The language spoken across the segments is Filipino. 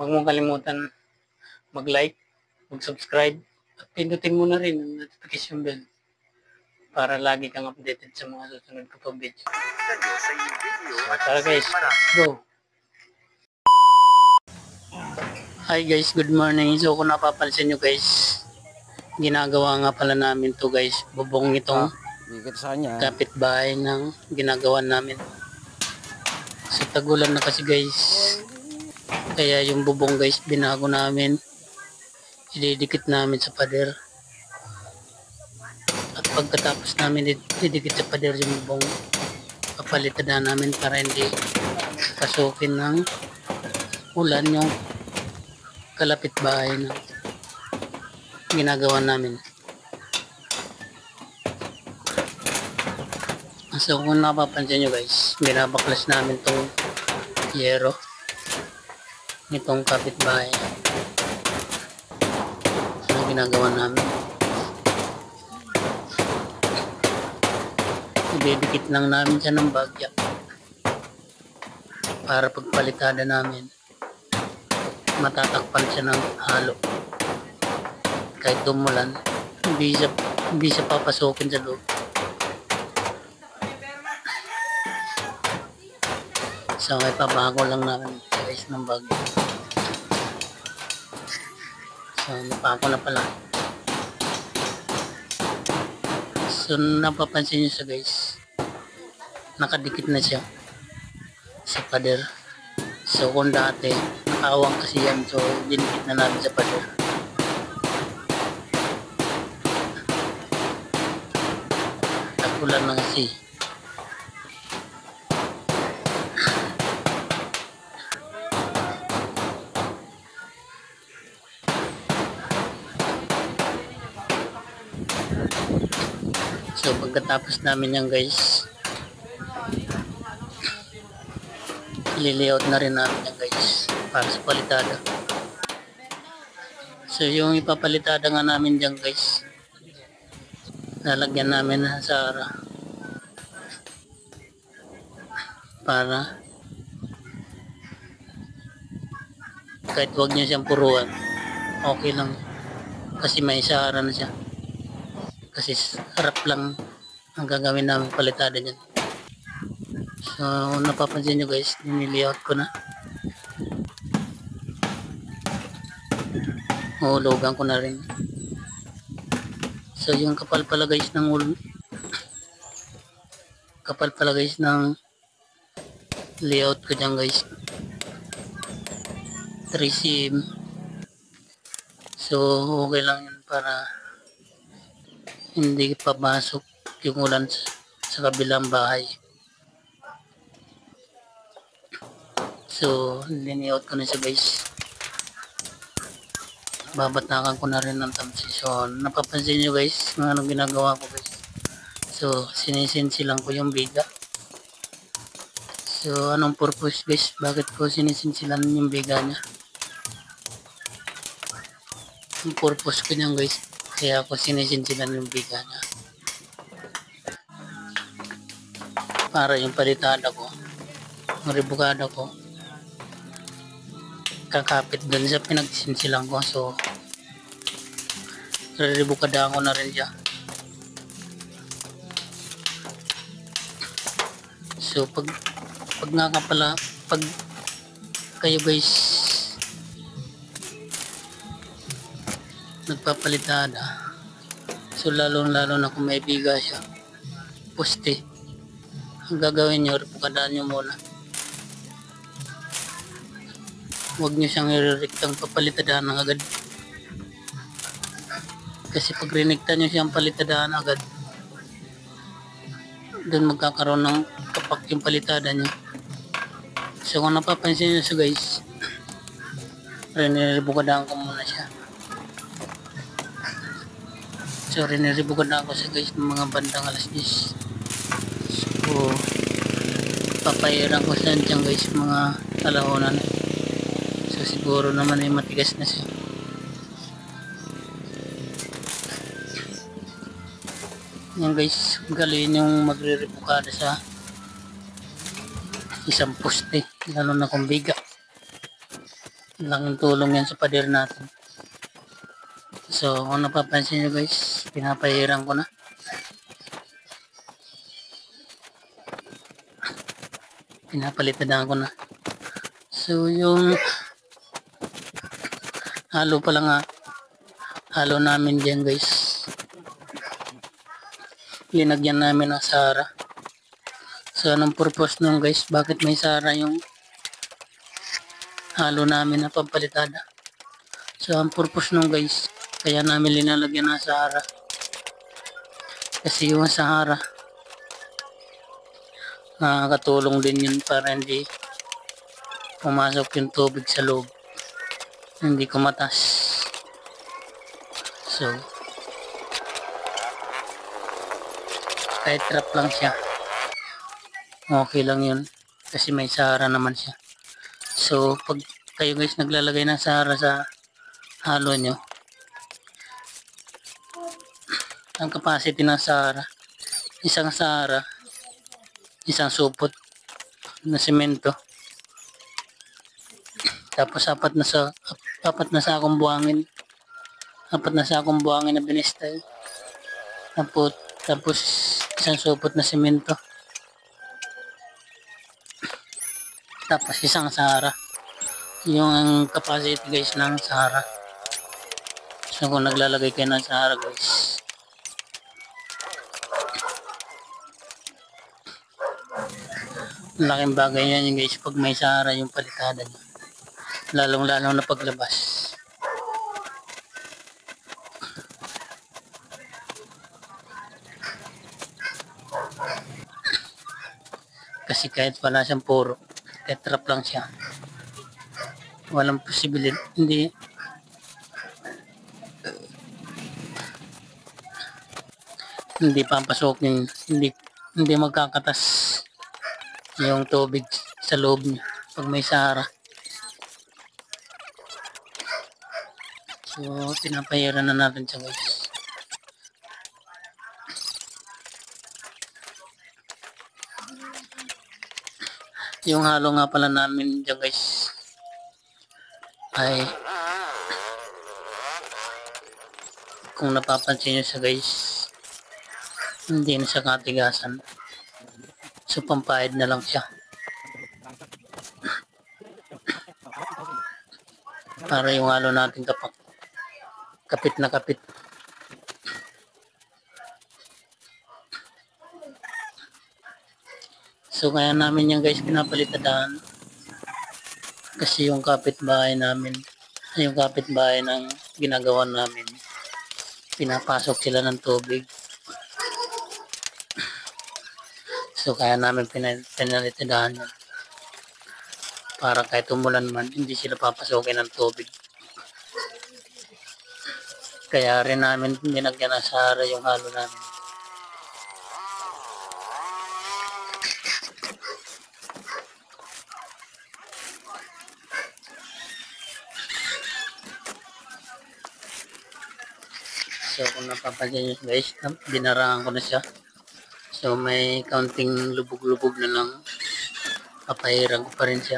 Huwag mong kalimutan mag-like, mag-subscribe, at pindutin mo na rin ang notification bell para lagi kang updated sa mga susunod ko pang video. So, tara guys, let's go! Hi guys, good morning. So kung napapansin nyo guys, ginagawa nga pala namin to guys, bubong itong kapitbahay ng ginagawa namin. So tagulan na kasi guys, kaya yung bubong guys binago namin, ididikit namin sa pader. At pagkatapos namin ididikit sa pader yung bubong, papalitan na namin para hindi pasukin ng ulan yung kalapit bahay na ginagawa namin. So kung napapansin nyo guys, binabaklas namin tong yero nitong kapitbahay. So ginagawa namin, ididikit lang namin siya ng bagya para pagpalitada namin matatakpan siya ng halo. Kahit dumulan, hindi siya papasukin sa loob. So may pabago lang namin guys ng bagyo. So napako na pala. So napapansin nyo siya guys, nakadikit na siya sa pader. So kung dati nakawang kasi yan, so dinikit na namin sa pader. Tagulan na kasi. So pagkatapos namin yan guys, i-layout na rin namin yan guys para sa palitada. So yung ipapalitada nga namin dyan guys, lalagyan namin ng sara para kahit wag nyo siyang puruan, okay lang kasi may sara na siya. Kasi harap lang ang gagawin namin palitada dyan. So napapansin nyo guys, nililayout ko na, uhulugan ko na rin. So yung kapal pala guys ng layout ko dyan guys, 3 cm. So okay lang yun para hindi papasok yung ulan sa kabilang bahay. So liniot ko na siya guys, babatakan ko na rin ng tamsi. So napapansin nyo guys kung anong ginagawa ko guys. So sinisinsilan ko yung biga. So anong purpose guys, bakit ko sinisinsilan yung biga nya? Yung purpose ko nyan guys, kaya ako sinisinsilan yung biga nya, para yung palitada ko, yung rebukada ko, kakapit dun sa pinagsinsilan ko. So rebukadaan ko na rin siya. So pag kayo guys nagpapalitada, so lalo na kung may biga siya, poste, ang gagawin nyo, rebukadaan nyo muna. Huwag nyo siyang irirektang papalitadaan agad, kasi pag rinikta nyo siyang palitadaan agad, doon magkakaroon ng kapak yung palitada nyo. So kung napapansin nyo siya guys, riniribukadaan ko muna siya. So riniribukadaan ko siya guys ng mga bandang alas 10. So papayiran ko siya dyan guys mga alahonan. So siguro naman ay matigas na siya. Yan guys, galing yung magre-rebukada sa isang poste, lalo na kung biga. Laking tulong yan sa pader natin. So kung napapansin nyo guys, pinapahiran ko na. Pinapalitan ko na. So yung halo pa lang halo namin dyan guys. Linagyan namin ng Sara. So anong purpose nung guys? Bakit may Sara yung halo namin na pampalitada? So ang purpose nung guys, kaya namin linalagyan ng Sara. Kasi yung Sahara, nakakatulong din yun para hindi pumasok yung tubig sa loob. Hindi kumatas. So kahit trap lang siya, okay lang yun kasi may Sahara naman siya. So pag kayo guys naglalagay ng Sahara sa halo nyo, ang capacity ng Sahara, isang Sahara, isang supot na semento, tapos apat na sakong buhangin, na binistay, tapos isang supot na semento, tapos isang Sahara. Yung ang capacity guys ng Sahara. So kung naglalagay kayo ng Sahara guys, laking bagay yan guys pag may Sahara yung palitada nyo, lalong na paglabas. Kasi kahit wala siyang puro, kahit trap lang siya, walang posibilidad, hindi papasokin, hindi magkakatas yung tubig sa loob niya pag may Sahara. So pinapahiran na natin siya guys. Yung halo nga pala namin dyan guys ay, kung napapansin nyo siya guys, hindi na siya katigasan. So pampahid na lang siya para yung halo natin kapit na kapit. So kaya namin yan guys pinapalitadaan kasi yung kapitbahay namin, yung kapitbahay ng ginagawa namin, pinapasok sila ng tubig. So kaya namin pinalitadaan yan para kahit umulan man, hindi sila papasokin ng tubig. Kaya rin namin dinagyan ng Sahara yung halo namin. So kung napapansin nyo guys, dinarahan ko na siya. So may kaunting lubog-lubog na lang, papahiran ko pa rin siya.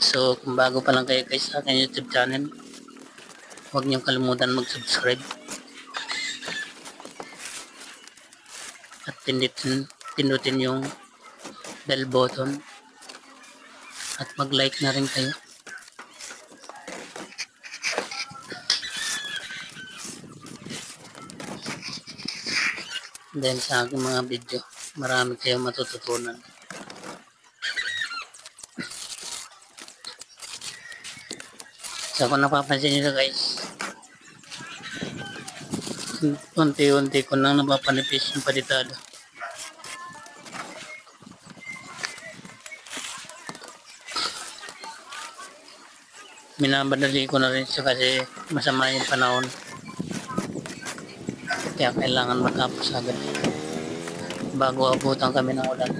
So kung bago pa lang kayo guys sa aking YouTube channel, huwag niyong kalimutan mag-subscribe at pindutin yung bell button at mag-like na rin kayo. Then sa aking mga video, marami kayong matututunan. So kung napapansin nyo guys, unti-unti ko nang napapanipis yung palitada. Minabadali ko na rin siya kasi masama yung panahon. Kaya kailangan matapos agad bago abutan kami ng ulan.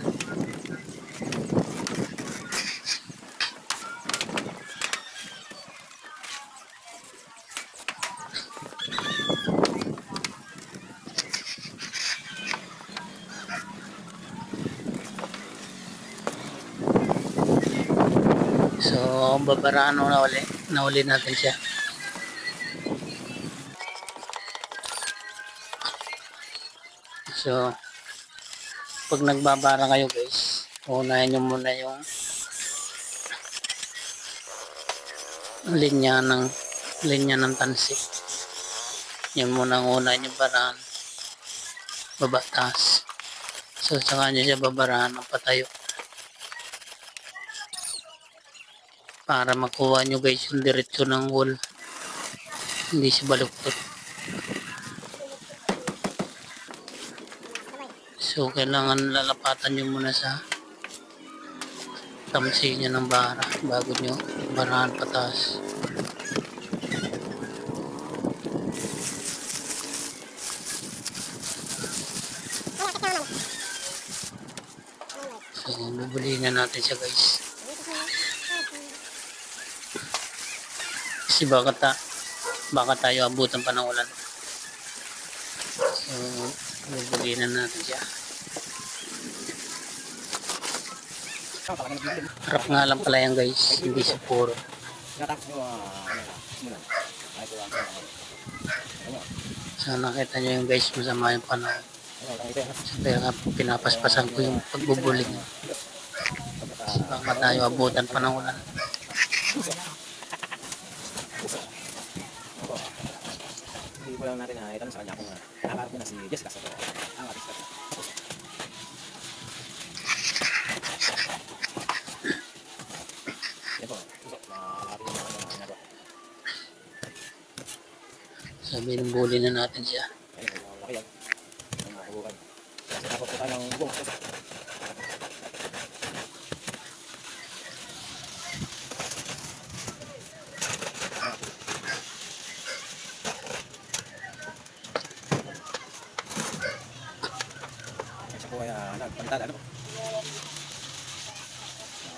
So, babarano na uli. Nauli natin siya. So, pag nagbabara kayo guys, unahin nyo muna yung linya ng tansik. Yan muna ang unahin yung baraan. Babatas. So, saka nyo siya babaraan ng patayo. Para makuha nyo guys yung diretso ng wall. Hindi siya baluktot. So, kailangan lalapatan nyo muna sa tamsi niya ng bara bago nyo barahan patas. So, bubulin na natin siya guys. Kasi baka tayo abutan pa ng ulan. So, bubulin na natin siya. Harap nga lang pala yan guys, hindi siya puro. So nakita nyo yung guys, masama yung panahon. So kaya pinapaspasan ko yung pagbubulig. So baka tayo abutan pa ng ulan. Hindi ko lang natin itanong sa kanya kung nakakarap ko na si Jessica sa ang ating staff. So binubuli na natin siya. Nagpantala ano?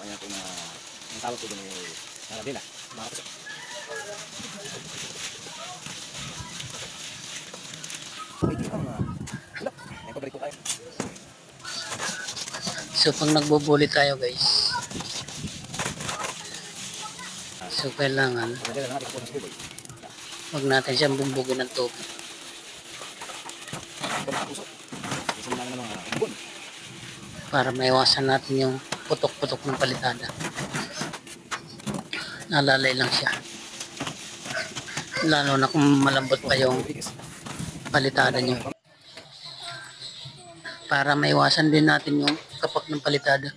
Kaya po na ang tawag ko din ay Arabella, mga kapatid. Pwede kang wala, may pabalik po tayo. So pag nagbubuli tayo guys, so kailangan wag natin siyang bumbugin ng tubig. Para maiwasan natin yung putok-putok ng palitada. Nalalay lang siya. Lalo na kung malambot pa yung palitada nyo. Para maiwasan din natin yung kapak ng palitada.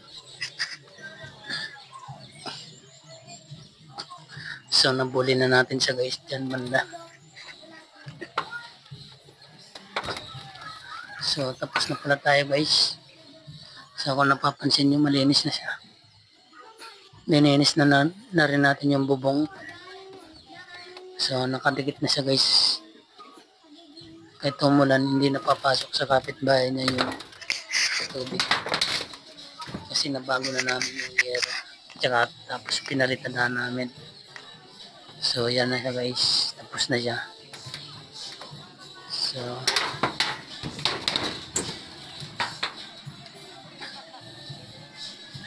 So nabuli na natin siya guys dyan banda. So tapos na pala tayo guys. So kung napapansin nyo, malinis na siya. Dininis na rin natin yung bubong. So nakadikit na siya guys. Kahit umulan, hindi napapasok sa kapitbahay niya yung tubig. Kasi nabago na namin yung yero. Tsaka tapos pinalitan na namin. So yan na siya guys. Tapos na siya. So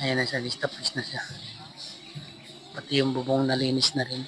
ayan na siya guys, tapos na siya. Pati yung bubong nalinis na rin.